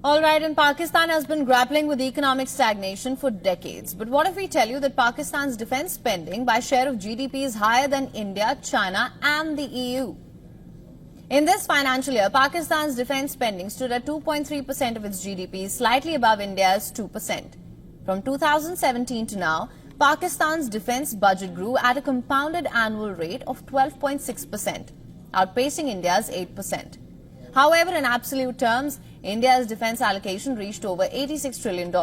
All right, and Pakistan has been grappling with economic stagnation for decades. But what if we tell you that Pakistan's defense spending by share of GDP is higher than India, China and the EU? In this financial year, Pakistan's defense spending stood at 2.3% of its GDP, slightly above India's 2%. From 2017 to now, Pakistan's defense budget grew at a compounded annual rate of 12.6%, outpacing India's 8%. However, in absolute terms, India's defense allocation reached over $86 trillion,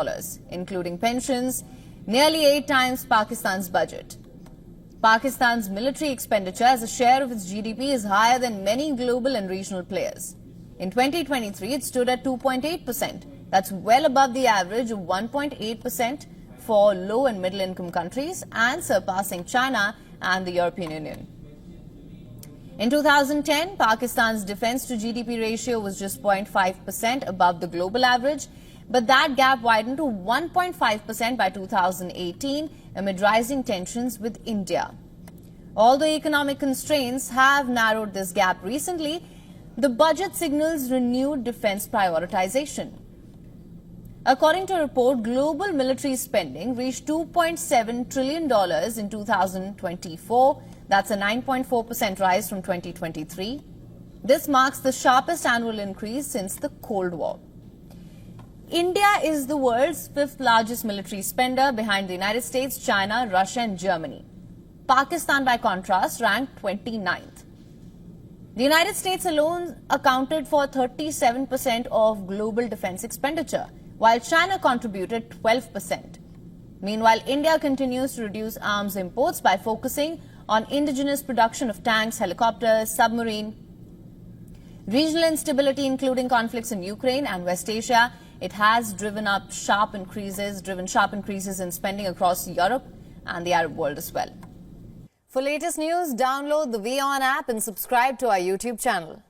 including pensions, nearly 8 times Pakistan's budget. Pakistan's military expenditure as a share of its GDP is higher than many global and regional players. In 2023, it stood at 2.8%. That's well above the average of 1.8% for low and middle income countries and surpassing China and the European Union. In 2010, Pakistan's defense to GDP ratio was just 0.5% above the global average, but that gap widened to 1.5% by 2018 amid rising tensions with India. Although economic constraints have narrowed this gap recently, the budget signals renewed defense prioritization. According to a report, global military spending reached $2.7 trillion in 2024. That's a 9.4% rise from 2023. This marks the sharpest annual increase since the Cold War. India is the world's 5th largest military spender behind the United States, China, Russia and Germany. Pakistan, by contrast, ranked 29th. The United States alone accounted for 37% of global defense expenditure, while China contributed 12%. Meanwhile, India continues to reduce arms imports by focusing on indigenous production of tanks, helicopters, submarine. Regional instability, including conflicts in Ukraine and West Asia, it has driven sharp increases in spending across Europe and the Arab world as well. For latest news, download the WION app and subscribe to our YouTube channel.